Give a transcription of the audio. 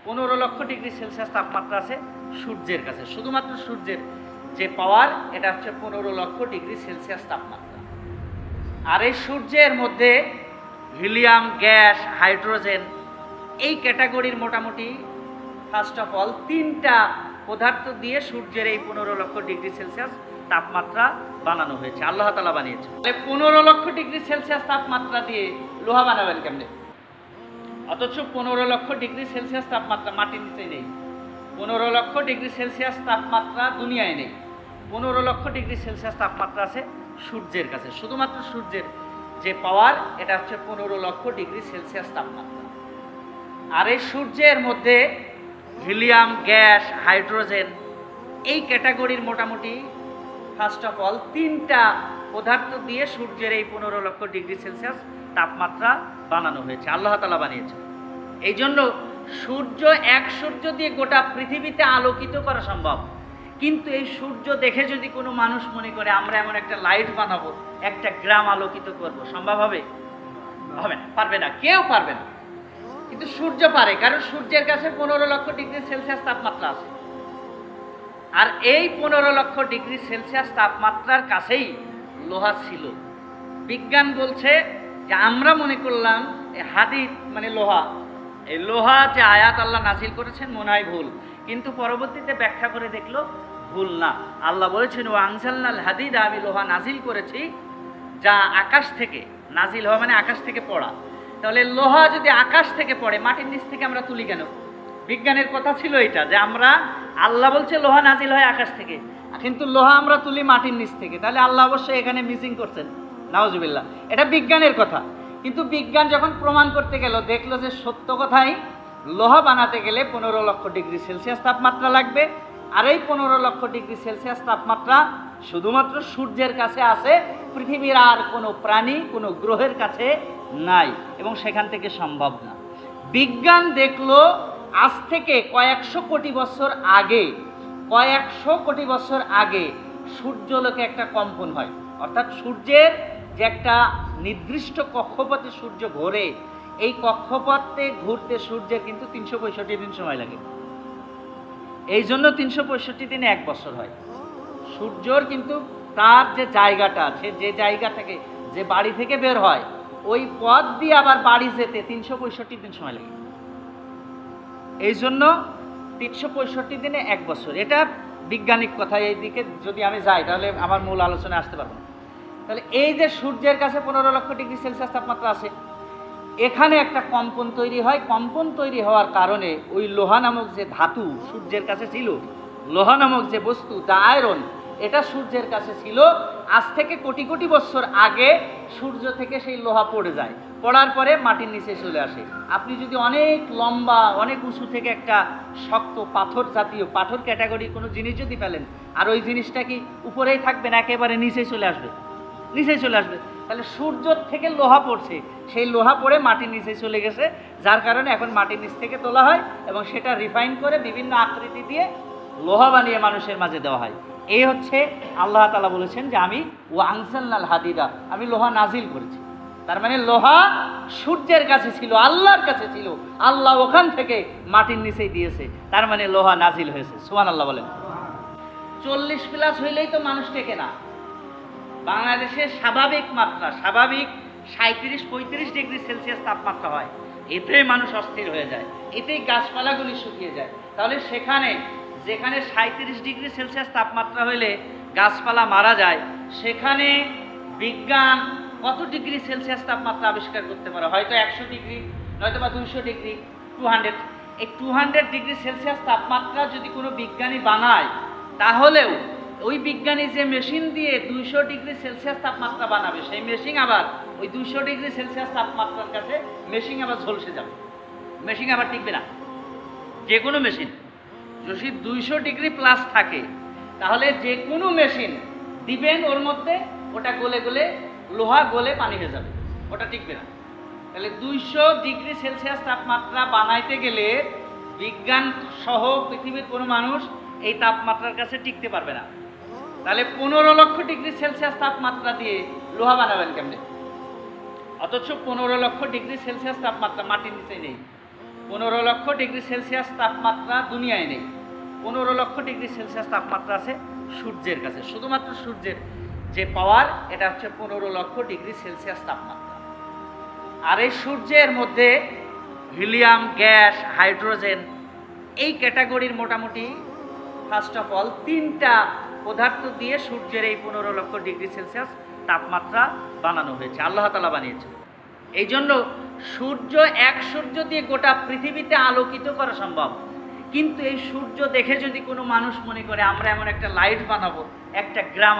15,00,000 তাপমাত্রা আছে সূর্যের কাছে। শুধুমাত্র সূর্যের যে পাওয়ার এটা হচ্ছে 15,00,000 তাপমাত্রা। আর এই সূর্যের মধ্যে হিলিয়াম গ্যাস, হাইড্রোজেন এই ক্যাটাগরির মোটামুটি ফার্স্ট অফ অল 3টা পদার্থ দিয়ে সূর্যের এই 15,00,000 তাপমাত্রা বানানো হয়েছে, আল্লাহ তাআলা বানিয়েছে। তাহলে 15,00,000 তাপমাত্রা দিয়ে লোহা বানাবেন কেমনে? অথচ 15,00,000 তাপমাত্রা মাটির নিচে নেই, 15,00,000 তাপমাত্রা দুনিয়ায় নেই, 15,00,000 তাপমাত্রা আছে সূর্যের কাছে। শুধুমাত্র সূর্যের যে পাওয়ার এটা হচ্ছে 15,00,000 তাপমাত্রা। আর এই সূর্যের মধ্যে হিলিয়াম গ্যাস, হাইড্রোজেন এই ক্যাটাগরির মোটামুটি ফার্স্ট অফ অল 3টা পদার্থ দিয়ে সূর্যের এই 15,00,000 তাপমাত্রা বানানো হয়েছে, আল্লাহ তাআলা বানিয়েছে। এই জন্য এক সূর্য দিয়ে গোটা পৃথিবীতে আলোকিত করা সম্ভব। কিন্তু এই সূর্য দেখে যদি কোনো মানুষ মনে করে আমরা এমন একটা লাইট বানাবো, একটা গ্রাম আলোকিত করব, সম্ভব হবে? হবে না, পারবে না, কেউ পারবে না। কিন্তু সূর্য পারে, কারণ সূর্যের কাছে 15,00,000 তাপমাত্রা আছে। আর এই 15,00,000 তাপমাত্রার কাছেই লোহা ছিল। বিজ্ঞান বলছে যে আমরা মনে করলাম হাদিদ মানে লোহা, এই লোহা যে আয়াত আল্লাহ নাজিল করেছেন মনে হয় ভুল, কিন্তু পরবর্তীতে ব্যাখ্যা করে দেখলো ভুল না। আল্লাহ বলেছেন ও আনজালনাল হাদিদ, আমি লোহা নাজিল করেছি যা আকাশ থেকে নাজিল হওয়া মানে আকাশ থেকে পড়া। তাহলে লোহা যদি আকাশ থেকে পড়ে মাটির নিচ থেকে আমরা তুলি কেন? বিজ্ঞানের কথা ছিল এটা যে আমরা, আল্লাহ বলছে লোহা নাজিল হয় আকাশ থেকে, কিন্তু লোহা আমরা তুলি মাটির নিচ থেকে। তাহলে আল্লাহ অবশ্যই এখানে মিসিং করছেন, নাউজুবিল্লাহ। এটা বিজ্ঞানের কথা। কিন্তু বিজ্ঞান যখন প্রমাণ করতে গেল দেখলো যে সত্য কথাই, লোহা বানাতে গেলে 15,00,000 তাপমাত্রা লাগবে। আর এই 15,00,000 তাপমাত্রা শুধুমাত্র সূর্যের কাছে আছে, পৃথিবীর আর কোনো প্রাণী কোনো গ্রহের কাছে নাই, এবং সেখান থেকে সম্ভব না। বিজ্ঞান দেখলো আজ থেকে কয়েকশো কোটি বছর আগে সূর্যলোকে একটা কম্পন হয়, অর্থাৎ সূর্যের যে একটা নির্দিষ্ট কক্ষপথে সূর্য ঘোরে, এই কক্ষপথে ঘুরতে সূর্যের কিন্তু 365 দিন সময় লাগে। এই জন্য 365 দিনে 1 বছর হয়। সূর্যর কিন্তু তার যে জায়গাটা আছে, যে জায়গা থেকে যে বাড়ি থেকে বের হয়, ওই পথ দিয়ে আবার বাড়ি যেতে 365 দিন সময় লাগে। এই জন্য 365 দিনে 1 বছর, এটা বিজ্ঞানিক কথা। এই দিকে যদি আমি যাই তাহলে আমার মূল আলোচনায় আসতে পারবো না। তাহলে এই যে সূর্যের কাছে 15,00,000 তাপমাত্রা আছে, এখানে একটা কম্পন তৈরি হয়। কম্পন তৈরি হওয়ার কারণে ওই লোহা নামক যে ধাতু সূর্যের কাছে ছিল, লোহা নামক যে বস্তু, দা আয়রন, এটা সূর্যের কাছে ছিল। আজ থেকে কোটি কোটি বছর আগে সূর্য থেকে সেই লোহা পড়ে যায়, পড়ার পরে মাটির নিচে চলে আসে। আপনি যদি অনেক লম্বা অনেক উঁচু থেকে একটা শক্ত পাথর জাতীয়, পাথর ক্যাটাগরির কোনো জিনিস যদি ফেলেন, আর ওই জিনিসটা কি উপরেই থাকবে না একেবারে নিচে চলে আসবে? নিচে চলে আসবে। তাহলে সূর্য থেকে লোহা পড়ছে, সেই লোহা পড়ে মাটির নিচে চলে গেছে, যার কারণে এখন মাটির নিচ থেকে তোলা হয় এবং সেটা রিফাইন করে বিভিন্ন আকৃতি দিয়ে লোহা বানিয়ে মানুষের মাঝে দেওয়া হয়। এই হচ্ছে আল্লাহ তাআলা বলেছেন যে আমি ও আনজালনাল হাদিদা, আমি লোহা নাজিল করেছি। তার মানে লোহা সূর্যের কাছে ছিল, আল্লাহর কাছে ছিল, আল্লাহ ওখান থেকে মাটির নিচেই দিয়েছে, তার মানে লোহা নাজিল হয়েছে। সুবহানাল্লাহ বলেন। 40+ হইলেই তো মানুষ টেকে না। বাংলাদেশের স্বাভাবিক মাত্রা, স্বাভাবিক 37-35 ডিগ্রি সেলসিয়াস তাপমাত্রা হয়, এতেই মানুষ অস্থির হয়ে যায়, এতেই গাছপালাগুলি শুকিয়ে যায়। তাহলে যেখানে 37 ডিগ্রি সেলসিয়াস তাপমাত্রা হইলে গাছপালা মারা যায়, সেখানে বিজ্ঞান কত ডিগ্রি সেলসিয়াস তাপমাত্রা আবিষ্কার করতে পারে? হয়তো 100 ডিগ্রি, নয়তো বা 200 ডিগ্রি, 200। এই 200 ডিগ্রি সেলসিয়াস তাপমাত্রা যদি কোনো বিজ্ঞানী বানায়, তাহলেও ওই বিজ্ঞানী যে মেশিন দিয়ে 200 ডিগ্রি সেলসিয়াস তাপমাত্রা বানাবে, সেই মেশিন আবার ওই 200 ডিগ্রি সেলসিয়াস তাপমাত্রার কাছে মেশিন আবার ঝলসে যাবে, মেশিন আবার টিকবে না। যে কোনো মেশিন যদি 200 ডিগ্রি প্লাস থাকে, তাহলে যে কোনো মেশিন দিবেন ওর মধ্যে, ওটা গলে গলে লোহা গলে পানি হয়ে যাবে, ওটা টিকবে না। তাহলে 200 ডিগ্রি সেলসিয়াস তাপমাত্রা বানাইতে গেলে বিজ্ঞান সহ পৃথিবীর কোনো মানুষ এই তাপমাত্রার কাছে টিকতে পারবে না। তাহলে 15,00,000 ডিগ্রি সেলসিয়াস তাপমাত্রা দিয়ে লোহা বানাবেন কেমনে? অথচ 15,00,000 ডিগ্রি সেলসিয়াস তাপমাত্রা মাটির নিচে নেই, 15,00,000 তাপমাত্রা দুনিয়ায় নেই। 15,00,000 তাপমাত্রা আছে সূর্যের কাছে। শুধুমাত্র সূর্যের যে পাওয়ার এটা হচ্ছে 15,00,000 তাপমাত্রা। আর এই সূর্যের মধ্যে হিলিয়াম গ্যাস, হাইড্রোজেন এই ক্যাটাগরির মোটামুটি ফার্স্ট অফ অল 3টা পদার্থ দিয়ে সূর্যের এই 15,00,000 তাপমাত্রা বানানো হয়েছে, আল্লাহ তাআলা বানিয়েছেন। এই জন্য এক সূর্য দিয়ে গোটা পৃথিবীতে আলোকিত করা সম্ভব। কিন্তু এই সূর্য দেখে যদি কোনো মানুষ মনে করে আমরা এমন একটা লাইট বানাবো, একটা গ্রাম